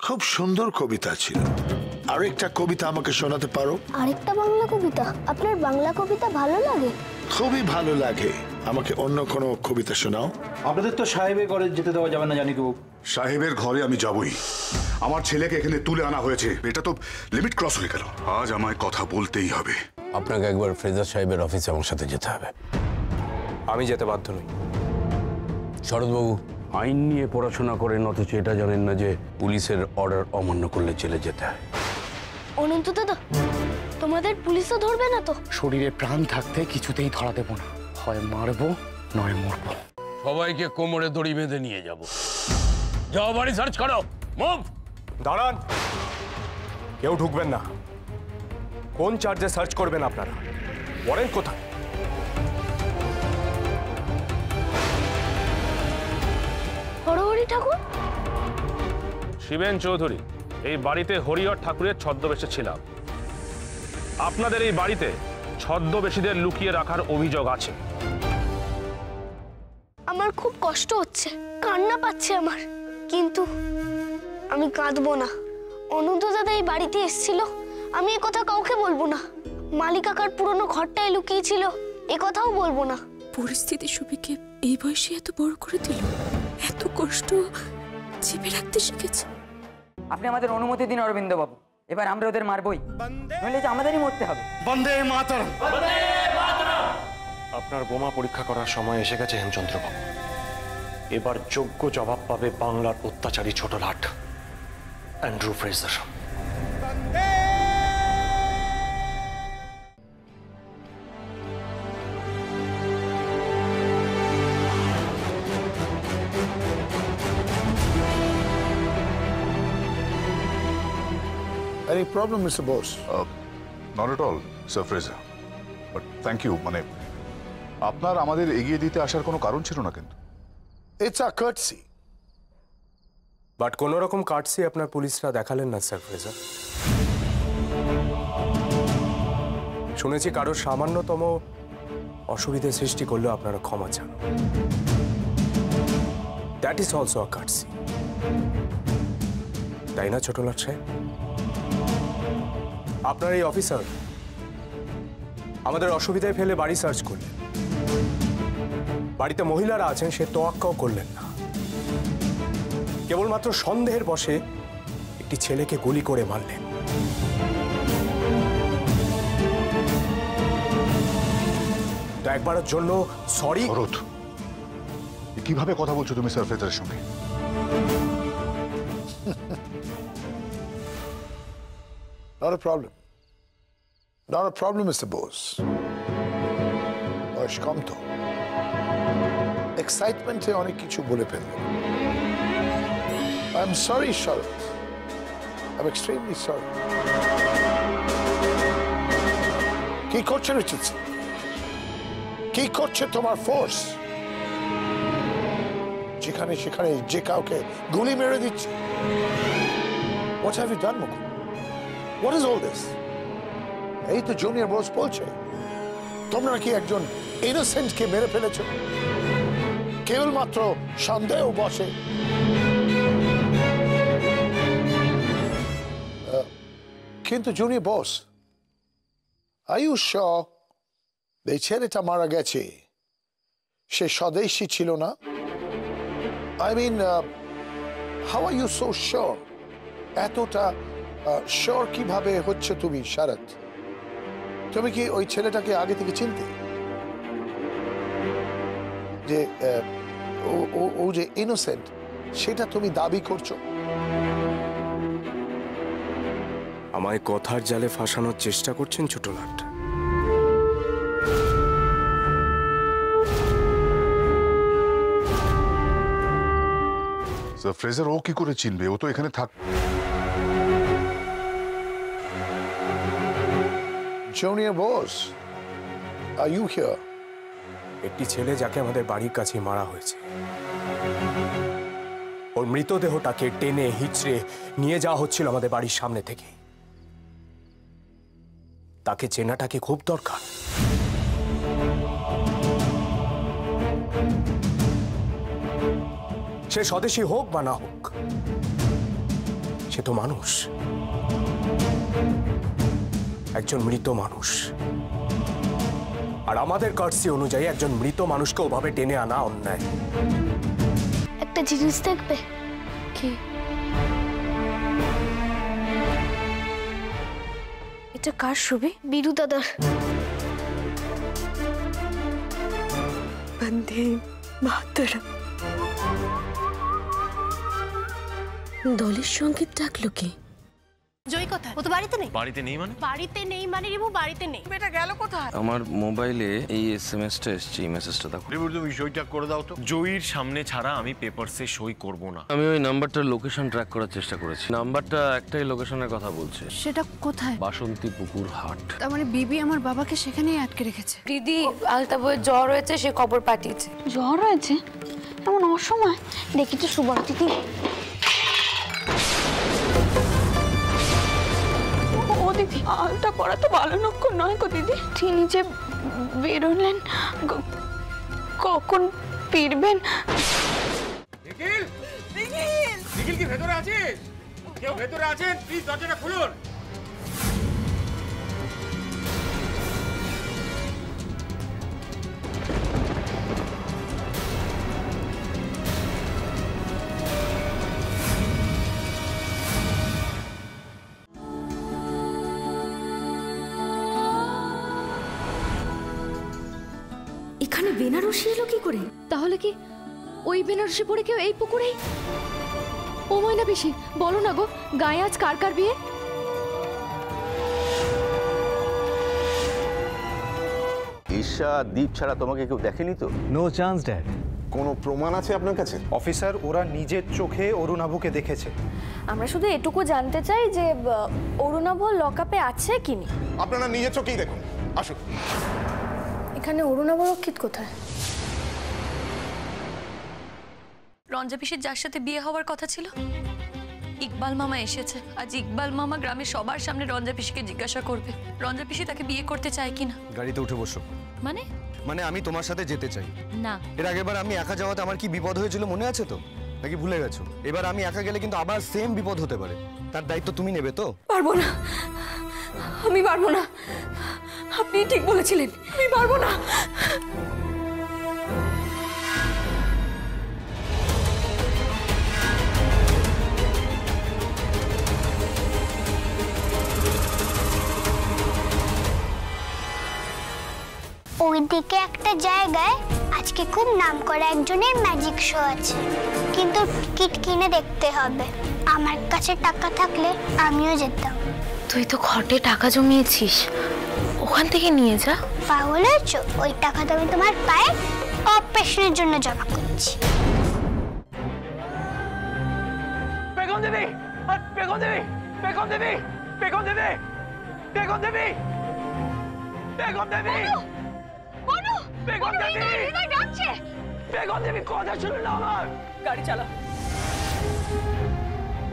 খুব সুন্দর কবিতা ছিল। আরেকটা কবিতা আমাকে শোনাতে পারো? আরেকটা বাংলা কবিতা? আপনার বাংলা কবিতা ভালো লাগে? খুবই ভালো লাগে। আমাকে অন্য কোনো কবিতা শোনাও। আপনাদের তো সাহেবের ঘরে যেতে দেওয়া যাবে না, জানি কেউ। সাহেবের ঘরে আমি যাবই। আমার ছেলেকে এখানে তুলে আনা হয়েছে, এটা তো লিমিট ক্রস হয়ে গেল। আজ আমায় কথা বলতেই হবে। আপনাকে একবার ফ্রেজার সাহেবের অফিসে আমার সাথে যেতে হবে। আমি যেতে বাধ্য নই। শরৎবাবু আইন নিয়ে পড়াশোনা করেন, অথচ এটা জানেন না যে পুলিশের অর্ডার অমান্য করলে জেলে যেতে হয়। অনন্ত দাদা, তোমাদের পুলিশও ধরবে না তো? শরীরে প্রাণ থাকতে কিছুতেই ধরা দেব না, হয় মারবো নয় মরবো। সবাইকে কোমরে দড়ি বেঁধে নিয়ে যাব। যাও বাড়ি সার্চ করো। মুভ। দাঁড়ান, কেউ ঢুকবেন না। কোন চার্জে সার্চ করবেন আপনারা? ওয়ারেন্ট কোথায়? হরহরি ঠাকুর? শিবেন চৌধুরী, এই বাড়িতে হরিহর ঠাকুরের ছদ্মবেশে ছিলাম। আপনাদের এই বাড়িতে ছদ্মবেশীদের লুকিয়ে রাখার অভিযোগ আছে। আমার খুব কষ্ট হচ্ছে, কান্না পাচ্ছে আমার, কিন্তু আমি কাঁদবো না। অনন্ত দাদা এই বাড়িতে এসেছিল, আমি এ কথা কাউকে বলবো না। মালিক কাকার পুরনো ঘরটায় লুকিয়েছিল, এ কথাও বলবো না। পরিস্থিতি সুবিকে এই বয়সে এত বড় করে দিল, এত কষ্ট চেপে রাখতে শিখেছে। আপনি আমাদের অনুমতি দিন অরবিন্দ বাবু, এবার আমরা ওদের মারবই, নইলে যে আমাদেরই মরতে হবে। বন্দে মাতরম। আপনার বোমা পরীক্ষা করার সময় এসে গেছে হেমচন্দ্র বাবু। এবার যোগ্য জবাব পাবে বাংলার অত্যাচারী ছোট লাট Andrew Fraser. Any problem, Mr. Bose? Not at all, sir Fraser. But thank you, মানে আপনার আমাদের এগিয়ে দিতে আসার কোনো কারণ ছিল না কিন্তু। It's a courtesy. বাট কোনো রকম কার্ডসি আপনার পুলিশরা দেখালেন না স্যার ফ্রেজার। শুনেছি কারোর সামান্যতম অসুবিধে সৃষ্টি করলেও আপনারা ক্ষমা চান। দ্যাট ইজ অলসো আ কার্ডসি, তাই না ছোট লাট সাহেব? আপনার এই অফিসার আমাদের অসুবিধায় ফেলে বাড়ি সার্চ করলেন, বাড়িতে মহিলারা আছেন সে তোয়াক্কাও করলেন না, কেবলমাত্র সন্দেহের বশে একটি ছেলেকে গুলি করে মারলেন। তো একবারের জন্য সরি। শরৎ, কিভাবে কথা বলছো তুমি স্যার ফ্রেজারের সঙ্গে? Not a problem. Not a problem, Mr. Bose. বয়স কম তো, এক্সাইটমেন্টে অনেক কিছু বলে ফেললেন। I'm sorry, Sharat. I'm extremely sorry. কি করছে রিচার্ডসন? কি করছে তোমার ফোর্স? যেখানে সেখানে যে কাউকে গুলি মেরে দিচ্ছে। What have you done, Mukul? What is all this? এই তো জুনিয়র বস বলছে তোমরা কি একজন ইনোসেন্টকে মেরে ফেলেছ কেবলমাত্র সন্দেহ বসে। কিন্তু junior boss, are you sure এই ছেলেটা মারা গেছে সে স্বদেশী ছিল না? I mean, how are you so sure? এতটা শিওর কিভাবে হচ্ছে তুমি শরৎ? তুমি কি ওই ছেলেটাকে আগে থেকে চিনতে যে ও যে ইনোসেন্ট সেটা তুমি দাবি করছো? আমায় কথার জালে ফাঁসানোর চেষ্টা করছেন ছোট লাট। স্যার ফ্রেজার ও কি করে চিনবে? ও তো এখানে থাক। Junior boss, are you here? একটি ছেলে যাকে আমাদের বাড়ির কাছে মারা হয়েছে, ওর মৃতদেহটাকে টেনে হিচড়ে নিয়ে যাওয়া হচ্ছিল আমাদের বাড়ির সামনে থেকে। তাকে চেনাটাকে খুব দরকার। সে স্বদেশী হোক বা না হোক, সে তো মানুষ, একজন মৃত মানুষ। আর আমাদের কার্সি অনুযায়ী একজন মৃত মানুষকে ওভাবে টেনে আনা অন্যায়। একটা জিনিস দেখবে। কি? এটা কার ছবি? বীরু দাদার। বন্দে মাতরম। দলের সঙ্গীত ডাকলো কে? জয় কোথায়? ও তো বাড়িতে নেই। বাড়িতে নেই মানে? বাড়িতে নেই মানে রিবু বাড়িতে নেই। বেটা গেল কোথায়? আমার মোবাইলে এই এসএমএসটা এসেছে, এই মেসেজটা দেখো। রিবু তুমি সইটা করে দাও তো। জয়ীর সামনে ছাড়া আমি পেপারসে সই করব না। আমি ওই নাম্বারটার লোকেশন ট্র্যাক করার চেষ্টা করেছি। নাম্বারটা একটাই লোকেশনের কথা বলছে। সেটা কোথায়? বাসন্তী পুকুর হাট। তার মানে বিবি আমার বাবাকে সেখানেই আটকে রেখেছে। দিদি আলতাবয়ের জ্বর হয়েছে, সে খবর পাঠিয়েছে। জ্বর হয়েছে? এমন অসময়? দেখি তো সুবর্ণা দিদি। ও দিদি, আলতা পড়া তো ভালো লক্ষণ নয় গো দিদি। তিনি যে বেরোলেন, কখন ফিরবেন? নিখিল, নিখিল, নিখিল কি ভেতরে আছিস? কেউ ভেতরে আছেন? প্লিজ দরজাটা খুলুন। এখানে বেনারসি এলো কি করে? তাহলে কি ওই বেনারসি পরে কেউ এই পুকুরেই? ও ময়না পিসি, বলো না গো, গায়ে আজ কার কার বিয়ে? ঈশা দীপ ছাড়া তোমাকে কেউ দেখেনি তো? No chance dad. কোনো প্রমাণ আছে আপনার কাছে? অফিসার, ওরা নিজের চোখে অরুণাভকে দেখেছে। আমরা শুধু এটুকু জানতে চাই যে অরুণাভ লকআপে আছে কি না। আপনারা নিজের চোখেই দেখুন। আসুন। এখানে অরুণাভ রক্ষিত কোথায়? রঞ্জা পিসির যার সাথে বিয়ে হওয়ার কথা ছিল, ইকবাল মামা এসেছে। আজ ইকবাল মামা গ্রামের সবার সামনে রঞ্জা পিসিকে জিজ্ঞাসা করবে রঞ্জা পিসি তাকে বিয়ে করতে চায় কিনা। গাড়িতে উঠে বসো। মানে আমি তোমার সাথে যেতে চাই। না। এর আগেবার আমি একা যাওয়াতে আমার কি বিপদ হয়েছিল মনে আছে তো? নাকি ভুলে গেছো? এবার আমি একা গেলে কিন্তু আবার সেম বিপদ হতে পারে। তার দায়িত্ব তুমি নেবে তো? পারবো না, আমি পারবো না। আপনি ঠিক বলেছিলেন, আমি পারবো না। ওইদিকে একটা জায়গায় আজকে খুব নামকরা একজনের ম্যাজিক শো আছে, কিন্তু টিকিট কিনে দেখতে হবে। আমার কাছে টাকা থাকলে আমিও যেতাম। তুই তো ঘটে টাকা জমিয়েছিস, ওখান থেকে নিয়ে যা। পাগল হয়েছো? ওই টাকা তো আমি তোমার পায়ে অপারেশনের জন্য জমা করছি। বেগম দেবী, বেগম দেবী, বেগম দেবী, বেগম দেবী, বেগম দেবী, বেগম দেবী, বেগম দেবী, বেগম দেবী, কথা শুনুন না আমার। গাড়ি চালা।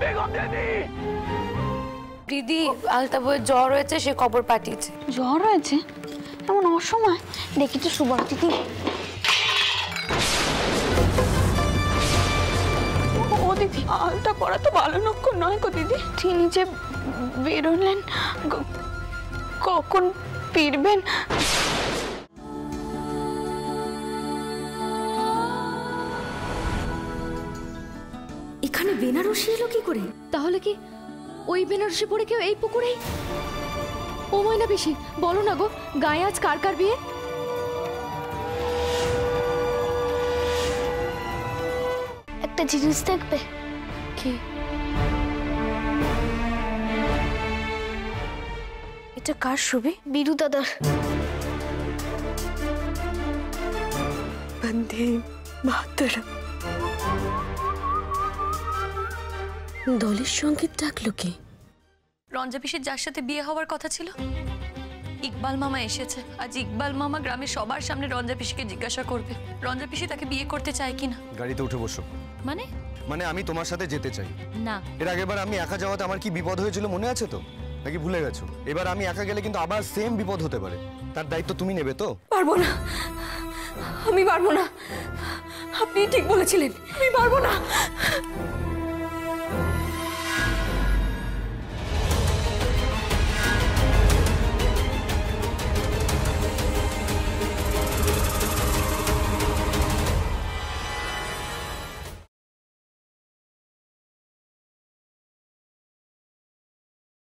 বেগম দেবী। দিদি আলতাবয়ের জ্বর হয়েছে, সে খবর পাঠিয়েছে। জ্বর হয়েছে? এমন অসময়? দেখি তো সুবর্ণা দিদি। ও দিদি, আলতা পড়া তো ভালো লক্ষণ নয় গো দিদি। তিনি যে বেরোলেন, কখন ফিরবেন? এখানে বেনারসি এলো কি করে? তাহলে কি ওই বেনারসি পরে কেউ এই পুকুরেই? ও ময়না পিসি, বলো না গো, গায়ে আজ কার কার বিয়ে? একটা জিনিস দেখবে। কি? এটা কার ছবি? বীরু দাদার। বন্দে মাতরম। দলের সঙ্গীত ডাকলো কে? রঞ্জা পিসির যার সাথে বিয়ে হওয়ার কথা ছিল, ইকবাল মামা এসেছে। আজ ইকবাল মামা গ্রামের সবার সামনে রঞ্জা পিসিকে জিজ্ঞাসা করবে রঞ্জা পিসি তাকে বিয়ে করতে চায় কিনা। গাড়িতে উঠে বসো। মানে আমি তোমার সাথে যেতে চাই। না। এর আগেবার আমি একা যাওয়াতে আমার কি বিপদ হয়েছিল মনে আছে তো? নাকি ভুলে গেছো? এবার আমি একা গেলে কিন্তু আবার সেম বিপদ হতে পারে। তার দায়িত্ব তুমি নেবে তো? পারবো না, আমি পারবো না। আপনি ঠিক বলেছিলেন, আমি পারবো না।